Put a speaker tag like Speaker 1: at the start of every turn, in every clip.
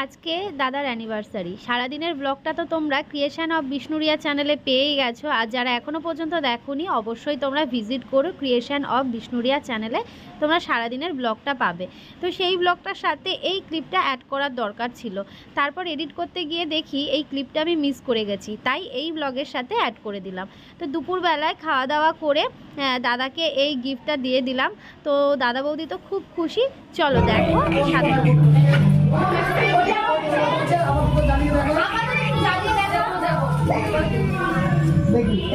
Speaker 1: আজকে দাদার অ্যানিভার্সারি। সারাদিনের ব্লগটা তো তোমরা ক্রিয়েশন অফ বিষ্ণুরিয়া চ্যানেলে পেয়েই গেছো, আর যারা এখনও পর্যন্ত দেখোনি অবশ্যই তোমরা ভিজিট করো ক্রিয়েশন অফ বিষ্ণুরিয়া চ্যানেলে, তোমরা সারাদিনের ব্লগটা পাবে। তো সেই ব্লগটার সাথে এই ক্লিপটা অ্যাড করার দরকার ছিল, তারপর এডিট করতে গিয়ে দেখি এই ক্লিপটা আমি মিস করে গেছি, তাই এই ব্লগের সাথে অ্যাড করে দিলাম। তো দুপুরবেলায় খাওয়া দাওয়া করে দাদাকে এই গিফটটা দিয়ে দিলাম। তো দাদা বৌদি তো খুব খুশি। চলো দেখো সাথে।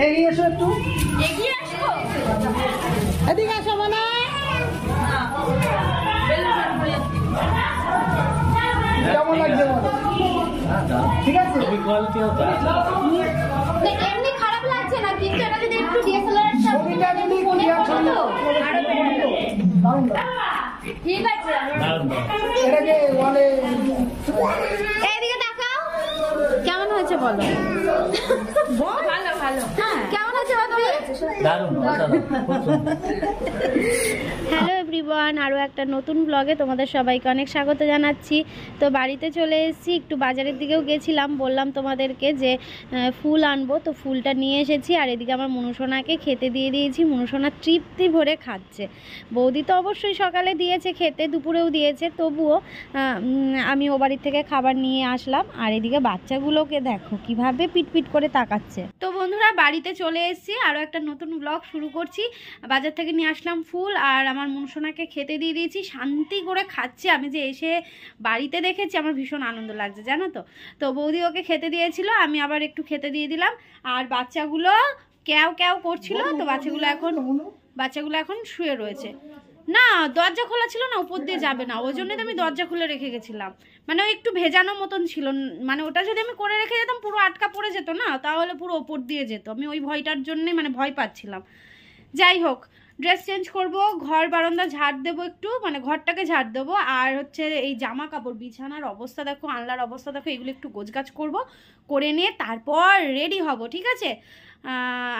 Speaker 2: এগিয়ে এসো, একটু এগিয়ে আসো, এদিকে আসো। মানে কেমন লাগছে বলো? ঠিক আছে,
Speaker 1: এমনি খারাপ লাগছে না, কিন্তু এটা যদি একটু ডিএসএলআর
Speaker 2: ছবিটা যদি রিঅ্যাকশন
Speaker 1: ঠিক আছে।
Speaker 2: এটাকে বলে
Speaker 1: এইদিকে দেখাও কেমন হয়েছে বলো। ভালো ভালো, হ্যাঁ কেমন হয়েছে বাপি? দারুণ। হ্যালো এভরিওয়ান, আরও একটা নতুন ব্লগে তোমাদের সবাইকে অনেক স্বাগত জানাচ্ছি। তো বাড়িতে চলে এসেছি, একটু বাজারের দিকেও গেছিলাম, বললাম তোমাদেরকে যে ফুল আনবো, তো ফুলটা নিয়ে এসেছি। আর এদিকে আমার মনুসোনাকে খেতে দিয়ে দিয়েছি, মনুসোনা তৃপ্তি ভরে খাচ্ছে। বৌদি তো অবশ্যই সকালে দিয়েছে খেতে, দুপুরেও দিয়েছে, তবুও আমি ও বাড়ির থেকে খাবার নিয়ে আসলাম। আর এদিকে বাচ্চাগুলোকে দেখো কিভাবে পিটপিট করে তাকাচ্ছে। তো বন্ধুরা বাড়িতে চলে এসেছি, আরও একটা নতুন ব্লগ শুরু করছি। বাজার থেকে নিয়ে আসলাম ফুল, আর আমার মনুসোনাকে খেতে দিয়ে দিয়েছি, শান্তি করে খাচ্ছে। আমি যে এসে বাড়িতে দেখেছি আমার ভীষণ আনন্দ লাগছে, জানো তো। তো বৌদি ওকে খেতে দিয়েছিল, আমি আবার একটু খেতে দিয়ে দিলাম। আর বাচ্চাগুলো ক্যাও ক্যাও করছিল, তো বাচ্চাগুলো এখন শুয়ে রয়েছে। না দরজা খোলা ছিল না, উপর দিয়ে যাবে না, ওই জন্যই তো আমি দরজা খুলে রেখে গেছিলাম। মানে ওই একটু ভেজানো মতন ছিল, মানে ওটা যদি আমি করে রেখে যেতাম পুরো আটকা পড়ে যেত না, তাহলে পুরো ওপর দিয়ে যেত। আমি ওই ভয়টার জন্যই মানে ভয় পাচ্ছিলাম। যাই হোক, ড্রেস চেঞ্জ করব, ঘর বারান্দা ঝাড় দেবো একটু, মানে ঘরটাকে ঝাড় দেবো। আর হচ্ছে এই জামা কাপড় বিছানার অবস্থা দেখো, আনলার অবস্থা দেখো, এগুলো একটু গোছগাছ করব, করে নিয়ে তারপর রেডি হব, ঠিক আছে।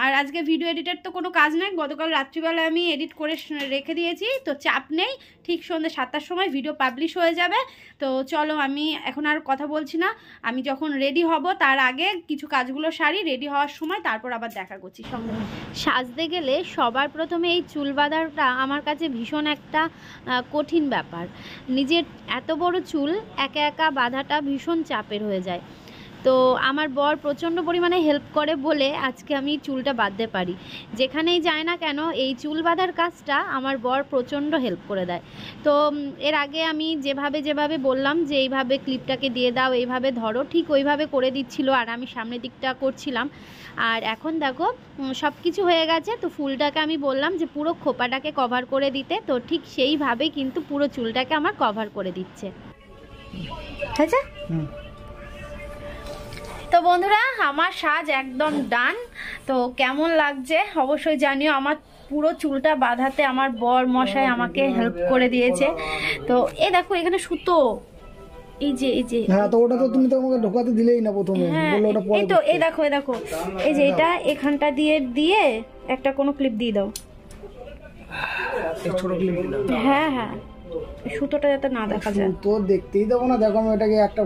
Speaker 1: আর আজকে ভিডিও এডিটের তো কোনো কাজ নেই, গতকাল রাত্রিবেলায় আমি এডিট করে রেখে দিয়েছি, তো চাপ নেই। ঠিক সন্ধ্যে 7টার সময় ভিডিও পাবলিশ হয়ে যাবে। তো চলো, আমি এখন আর কথা বলছি না, আমি যখন রেডি হব তার আগে কিছু কাজগুলো সারি, রেডি হওয়ার সময় তারপর আবার দেখা করছি সঙ্গে। সাজতে গেলে সবার প্রথমে এই চুল বাঁধাটা আমার কাছে ভীষণ একটা কঠিন ব্যাপার। নিজের এত বড় চুল একা একা বাঁধাটা ভীষণ চাপের হয়ে যায়। তো আমার বর প্রচণ্ড পরিমাণে হেল্প করে বলে আজকে আমি চুলটা বাঁধতে পারি। যেখানেই যায় না কেন এই চুল বাঁধার কাজটা আমার বর প্রচণ্ড হেল্প করে দেয়। তো এর আগে আমি যেভাবে বললাম যে এইভাবে ক্লিপটাকে দিয়ে দাও, এইভাবে ধরো, ঠিক ওইভাবে করে দিচ্ছিল, আর আমি সামনের দিকটা করছিলাম। আর এখন দেখো সব কিছু হয়ে গেছে। তো ফুলটাকে আমি বললাম যে পুরো খোপাটাকে কভার করে দিতে, তো ঠিক সেইভাবেই কিন্তু পুরো চুলটাকে আমার কভার করে দিচ্ছে। আচ্ছা, তো বন্ধুরা আমার সাজ একদম ডান। তো কেমন লাগছে অবশ্যই জানিও। আমার পুরো চুলটা বাঁধাতে আমার বর মশাই আমাকে হেল্প করে দিয়েছে। তো এই দেখো এখানে সুতো, এই যে
Speaker 2: হ্যাঁ, তো ওটা তো তুমি তো আমাকে ঢোকাতে দিলেই না প্রথমে, বললো ওটা পরে।
Speaker 1: এই তো এই দেখো এই যে এটা এখানটা দিয়ে একটা কোনো ক্লিপ দিয়ে দাও,
Speaker 2: এক ছোট ক্লিপ দিলাম।
Speaker 1: হ্যাঁ সুতোটা যাতে না দেখা যায়।
Speaker 2: তো দেখতেই দেবো না, দেখো আমি এটাকে একটা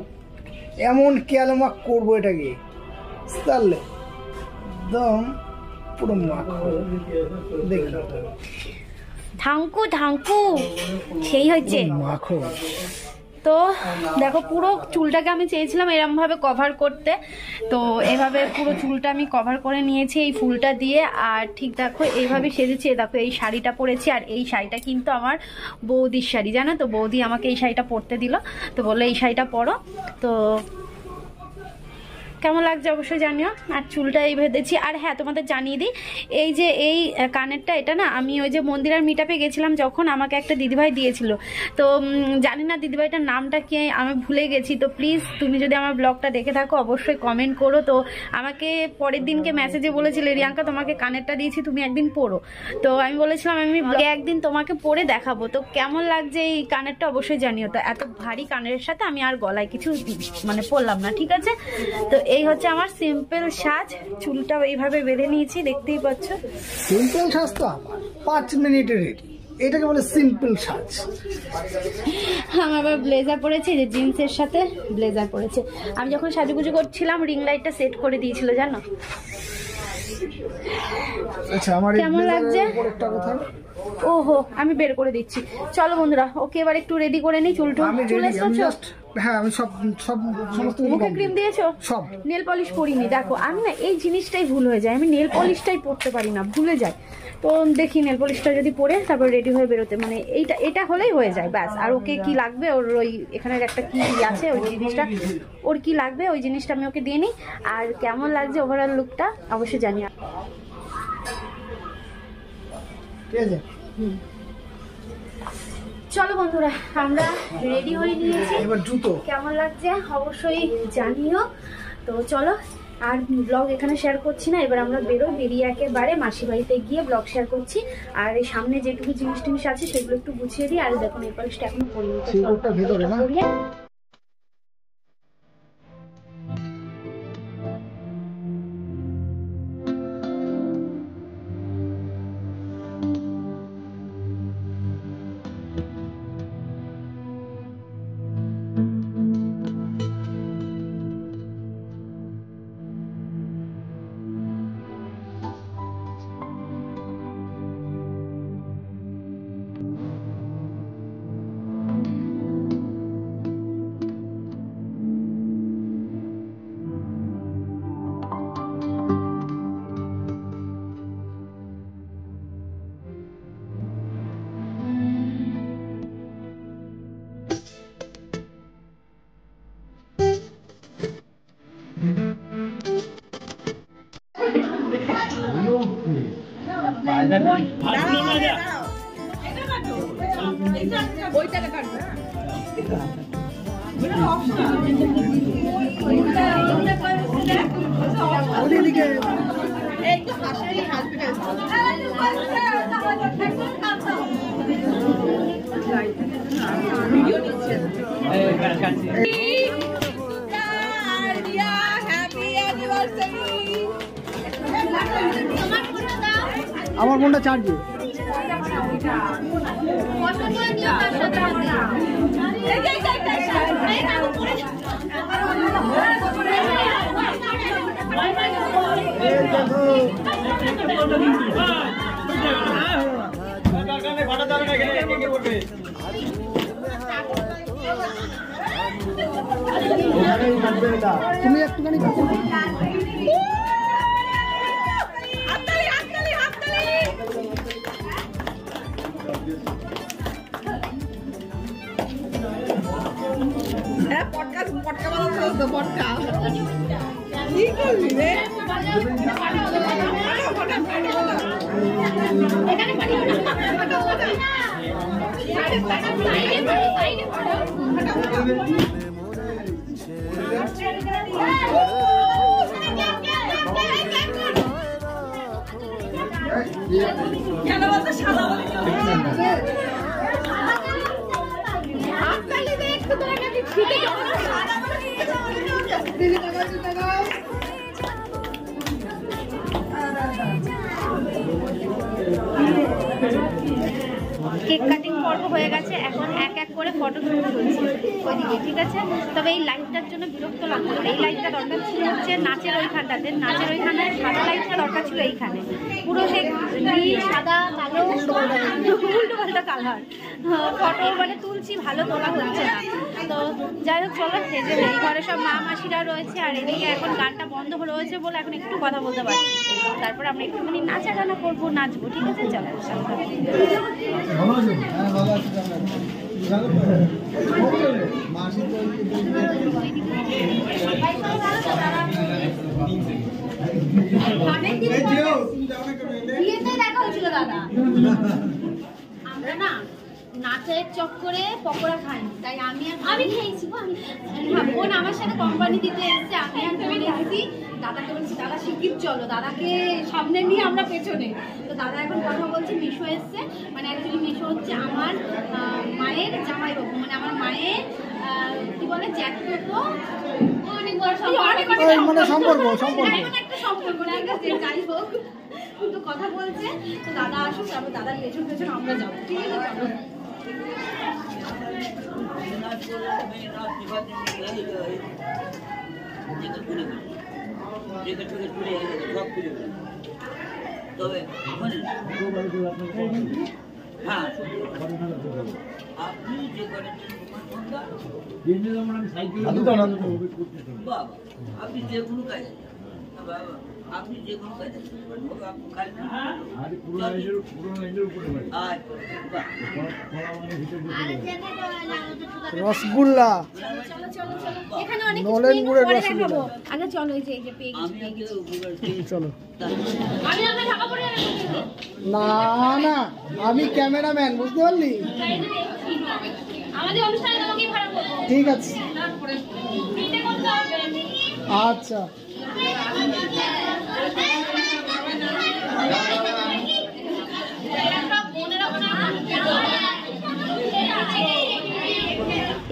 Speaker 2: এমন ক্যালমাক করবো, এটাকে তাহলে একদম পুরো দেখো
Speaker 1: ধাঙ্কু সেই হয়েছে
Speaker 2: মাখো।
Speaker 1: তো দেখো পুরো চুলটাকে আমি চেয়েছিলাম এরমভাবে কভার করতে, তো এইভাবে পুরো চুলটা আমি কভার করে নিয়েছি এই ফুলটা দিয়ে। আর ঠিক দেখো এইভাবে সেজেছি। দেখো এই শাড়িটা পরেছি, আর এই শাড়িটা কিন্তু আমার বৌদির শাড়ি, জানো তো। বৌদি আমাকে এই শাড়িটা পরতে দিল, তো বললো এই শাড়িটা পরো। তো কেমন লাগছে অবশ্যই জানিও। আর চুলটা এই বেঁধেছি। আর হ্যাঁ তোমাদের জানিয়ে দিই, এই যে এই কানেরটা, এটা না আমি ওই যে মন্দিরের মিটআপে গেছিলাম যখন, আমাকে একটা দিদিভাই দিয়েছিল। তো জানি না দিদিভাইটার নামটা কি, আমি ভুলে গেছি। তো প্লিজ তুমি যদি আমার ব্লগটা দেখে থাকো অবশ্যই কমেন্ট করো। তো আমাকে পরের দিনকে মেসেজে বলেছিলে রিয়াঙ্কা তোমাকে কানেরটা দিয়েছি, তুমি একদিন পরো। তো আমি বলেছিলাম আমি ব্লগে একদিন তোমাকে পরে দেখাবো। তো কেমন লাগছে এই কানেরটা অবশ্যই জানিও। তো এত ভারী কানেরের সাথে আমি আর গলায় কিছু মানে পরলাম না, ঠিক আছে। তো এই হচ্ছে আমার সিম্পল সাজ, চুলটা এইভাবে বেঁধে নিয়েছি, দেখতেই পাচ্ছ।
Speaker 2: সিম্পল সাজ তো আমার 5 মিনিটে রেডি। এটাকে বলে সিম্পল সাজ।
Speaker 1: আমার আবার ব্লেজার পরেছে, যে জিন্সের সাথে ব্লেজার পরেছে। আমি যখন সাজুগুজু করছিলাম রিং লাইটটা সেট করে দিয়েছিল জানো।
Speaker 2: আচ্ছা আমার
Speaker 1: কেমন লাগছে? ওহো আমি বের করে দিচ্ছি। চলো বন্ধুরা, ওকে এবার একটু রেডি করে নিই। চুল
Speaker 2: হ্যাঁ আমি সব সমস্ত
Speaker 1: মুখে ক্রিম দিয়েছো?
Speaker 2: সব।
Speaker 1: নেল পলিশ পরিনি। দেখো আমি না এই জিনিসটাই ভুল হয়ে যায়, আমি নেল পলিশটাই পরতে পারি না, ভুলে যাই। তো দেখি নেল পলিশটা যদি পরে তারপর রেডি হয়ে বেরোতে, মানে এটা হলেই হয়ে যায় ব্যাস। আর ওকে কি লাগবে, ওর ওই এখানের একটা কি আছে ওই জিনিসটা, ওর কি লাগবে ওই জিনিসটা আমি ওকে দিয়ে নিই। আর কেমন লাগছে ওভারঅল লুকটা অবশ্যই জানি।
Speaker 2: ঠিক আছে
Speaker 1: চলো বন্ধুরা, আমরা রেডি হয়ে নিয়েছি।
Speaker 2: এবার জুতো
Speaker 1: কেমন লাগছে অবশ্যই জানিও। তো চলো, আর ব্লগ এখানে শেয়ার করছি না, এবার আমরা বেরিয়ে একেবারে মাসি বাড়িতে গিয়ে ব্লগ শেয়ার করছি। আর এই সামনে যেটুকু জিনিস আছে সেগুলো একটু গুছিয়ে দিই। আর দেখুন এই পলিশটা এখনো পরিয়ে
Speaker 2: আমার ফোনটা চার্জ দিয়ে তুমি একটুখানি
Speaker 1: কেক কাটিং পর্ব হয়ে গেছে, এখন এক এক করে ফটো শুট চলছে ওইদিকে, ঠিক আছে। তবে এই লাইটটার জন্য বিরক্ত লাগতো। এই লাইটটা দরকার ছিল হচ্ছে নাচের ওইখানটাতে, নাচের ওইখানে সাদা লাইটটা দরকার ছিল এইখানে, পুরো সে নীল সাদা কালো উল্টো পাল্টা কালার ফটো মানে তুলছি, ভালো তোলা হচ্ছে না। তো যাই হোক চলো, এই ঘরে সব মা মাসিরা রয়েছে, আর এদিকে এখন গানটা বন্ধ রয়েছে বলে এখন একটু কথা বলতে পারছি। তারপর আমরা একটুখানি নাচা গানা করবো, নাচবো, ঠিক আছে। চলো দেখা হয়েছিল দাদা, আমরা না নাচের চক্করে পকোড়া খাই, তাই আমি খেয়েছি। বোন আমার সাথে কোম্পানি দিতে এসেছে, আমি আর বোন এসেছি। দাদাকে বলছি দাদা শিগগির চলো, দাদাকে সামনে নিয়ে আমরা পেছনে। তো দাদা এখন কথা বলছে, মিশো এসছে, মানে অ্যাকচুয়ালি মিশো হচ্ছে আমার মায়ের জামাই বাবু, মানে আমার মায়ের কি বলে জ্যাঠতো, অনেক বড় সম্পর্ক, একটা সম্পর্ক, ঠিক আছে। যাই হোক তো কথা বলছে, তো দাদা আসুক, তারপর দাদার পেছন পেছন আমরা যাবো, ঠিক আছে?
Speaker 3: তবে হ্যাঁ আপনি যে করেন বাবা, আপনি যে কোনো কাজে বাবা, আপনি যে কোনো কাজে
Speaker 2: রসগোল্লা,
Speaker 1: এখানে অনেক
Speaker 2: নলেন গুড়ের
Speaker 1: পরে
Speaker 2: রসগোল্লা।
Speaker 1: দেখাবো। আগে চলো, এই যে পেয়ে গেছি।
Speaker 2: চলো।
Speaker 1: আমি আপনার ঢাকা পরে
Speaker 2: না না, আমি ক্যামেরাম্যান, বুঝতে পারলি?
Speaker 1: আমাদের অনুষ্ঠানে তোমাকে ভাড়া করবো।
Speaker 2: ঠিক আছে,
Speaker 1: ফ্রিতে করতে হবে।
Speaker 2: আচ্ছা।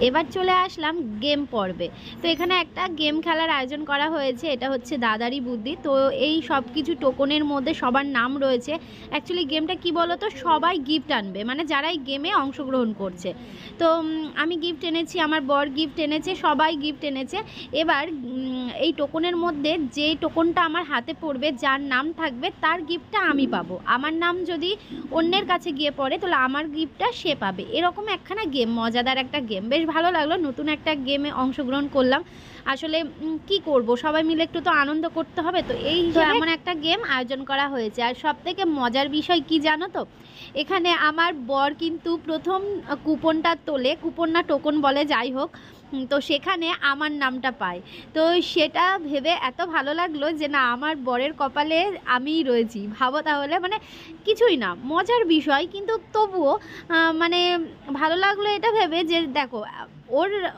Speaker 2: এবার চলে আসলাম গেম পর্বে। তো এখানে একটা গেম খেলার আয়োজন করা হয়েছে, এটা হচ্ছে দাদারই বুদ্ধি। তো এই সব কিছু টোকনের মধ্যে সবার নাম রয়েছে। অ্যাকচুয়ালি গেমটা কি বলো তো, সবাই গিফট আনবে, মানে যারা এই গেমে অংশগ্রহণ করছে। তো আমি গিফট এনেছি, আমার বর গিফট এনেছে, সবাই গিফট এনেছে। এবার এই টোকনের মধ্যে যে টোকনটা আমার হাতে পড়বে, যার নাম থাকবে, তার গিফটটা আমি পাবো। আমার নাম যদি অন্যের কাছে গিয়ে পড়ে, তাহলে আমার গিফটটা সে পাবে। এরকম একখানা গেম, মজাদার একটা গেম, বেশ ভালো লাগলো। নতুন একটা গেমে অংশগ্রহণ করলাম। আসলে কি করব, সবাই মিলে একটু তো আনন্দ করতে হবে। তো এই এমন একটা গেম আয়োজন করা হয়েছে। আর সব থেকে মজার বিষয় কি জানো তো, এখানে আমার বর কিন্তু প্রথম কুপনটা তোলে, কুপন না টোকন বলে, যাই হোক, তো সেখানে আমার নামটা পায়। তো সেটা ভেবে এত ভালো লাগলো যে না, আমার বরের কপালে আমিই রয়েছি। ভাবো তাহলে, মানে কিছুই না, মজার বিষয়, কিন্তু তবুও মানে ভালো লাগলো এটা ভেবে যে দেখো,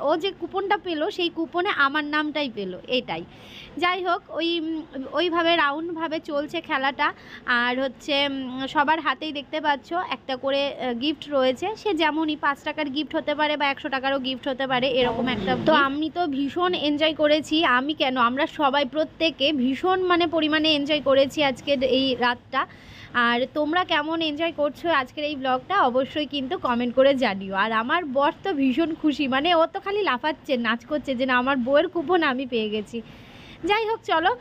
Speaker 2: ও যে কুপনটা পেলো, সেই কুপনে আমার নামটাই পেলো, এটাই। যাই হোক, ওইভাবে রাউন্ডভাবে চলছে খেলাটা। আর হচ্ছে সবার হাতেই দেখতে পাচ্ছ একটা করে গিফট রয়েছে। সে যেমনই 5 টাকার গিফট হতে পারে বা 100 টাকারও গিফট হতে পারে, এরকম একটা। তো আমি তো ভীষণ এনজয় করেছি। আমি কেন, আমরা সবাই প্রত্যেকে ভীষণ পরিমাণে এনজয় করেছি আজকের এই রাতটা। আর তোমরা কেমন এনজয় করছো আজকের এই ব্লগটা অবশ্যই কিন্তু কমেন্ট করে জানিও। আর আমার বর তো ভীষণ খুশি, মানে ও তো খালি লাফাচ্ছে, নাচ করছে যে না, আমার বউয়ের কুপন আমি পেয়ে গেছি। যাই হোক, চলো,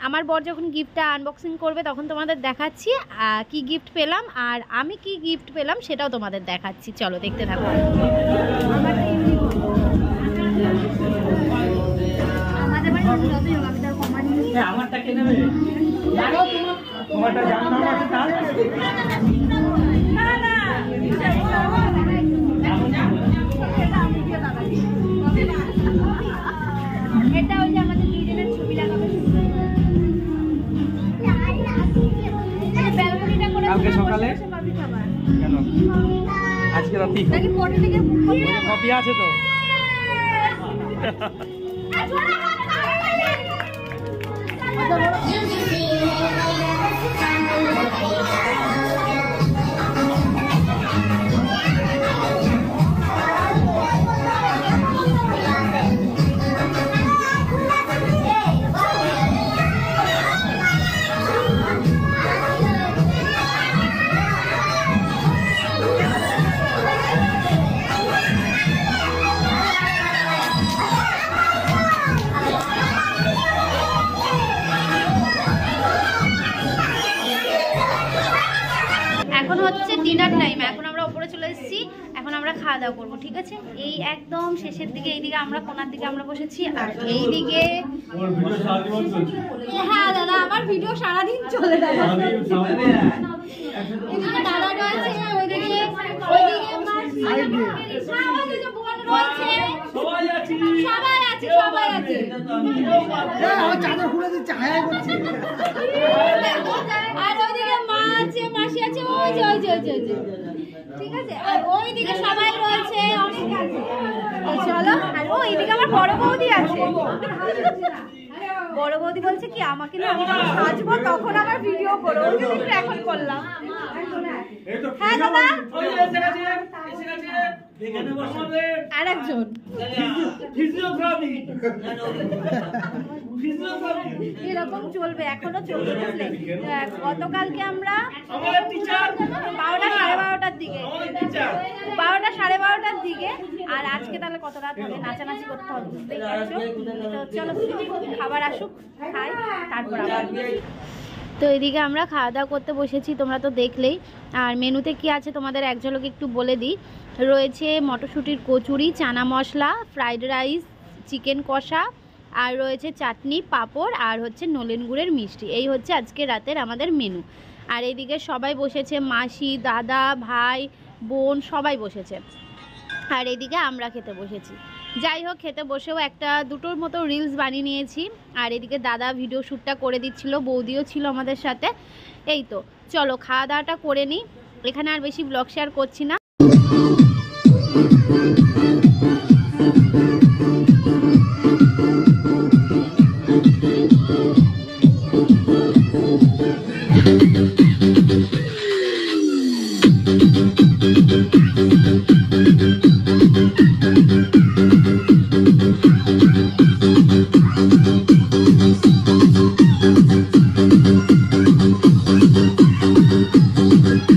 Speaker 2: আমার বর যখন গিফটটা আনবক্সিং করবে তখন তোমাদের দেখাচ্ছি কি গিফট পেলাম, আর আমি কি গিফট পেলাম সেটাও তোমাদের দেখাচ্ছি। চলো, দেখতে থাকো।
Speaker 3: আমারটা কে নেবে? তোমারটা জানো না,
Speaker 1: এটা ওই যে আমাদের দুইজনের ছবি লাগাবে। ব্যালকনিটা করে
Speaker 4: কালকে সকালে কেন আজকে রাতে
Speaker 1: নাকি ফটো থেকে
Speaker 4: কপি আছে তো?
Speaker 1: এখন হচ্ছে ডিনার টাইম। এখন আমরা উপরে চলে এসেছি, এখন আমরা খাওয়া দাওয়া করবো, ঠিক আছে? এই একদম শেষের দিকে, এইদিকে আমরা কোনার দিকে আমরা বসেছি, আর এইদিকে হ্যাঁ দাদা, আমার ভিডিও সারাদিন চলে দাদা। এদিকে দাদা রয়েছে, ওইদিকে সবাই আছে।
Speaker 2: চাদর খুলে দিচ্ছে, হায়া করছে।
Speaker 1: আর ওইদিকে মা আছে, মাসি আছে, ওই যে ঠিক আছে। আর ওইদিকে সবাই রয়েছে, অনেক আছে। চলো, আর ওইদিকে আমার বড় বৌদি আছে। বড় বৌদি বলছে কি, আমাকে না, আমি যখন সাজবো তখন আমার ভিডিও করো, ওই জন্য এখন করলাম। হ্যাঁ দাদা,
Speaker 2: আর একজন এরকম চলবে, এখনো চলবে বুঝলে। গতকালকে আমরা 12:30 দিকে 12:30 দিকে, আর আজকে তাহলে কত রাত হবে, নাচানাচি করতে হবে বুঝতেই পারছো। তো চলো খাবার আসুক, খাই, তারপর আবার।
Speaker 1: তো এদিকে আমরা খাওয়া দাওয়া করতে বসেছি, তোমরা তো দেখলেই। আর মেনুতে কি আছে তোমাদের এক ঝলক একটু বলে দিই। রয়েছে মটরশুঁটির kachori, chana masala, fried rice, chicken কষা, আর রয়েছে চাটনি, পাঁপড়, আর হচ্ছে নলেন গুড়ের মিষ্টি। এই হচ্ছে আজকে রাতের আমাদের মেনু। আর এদিকে সবাই বসেছে, মাসি, দাদা, ভাই, বোন সবাই বসেছে। আর এদিকে আমরা খেতে বসেছি। যাই হোক, খেতে বসেও একটা দুটোর মতো রিলস বানিয়ে নিয়েছি। আর এদিকে দাদা ভিডিও শ্যুটটা করে দিচ্ছিল, বৌদিও ছিল আমাদের সাথে। এই তো চলো খাওয়া দাওয়াটা করে নিই। এখানে আর বেশি ব্লগ শেয়ার করছি না।
Speaker 5: Thank you.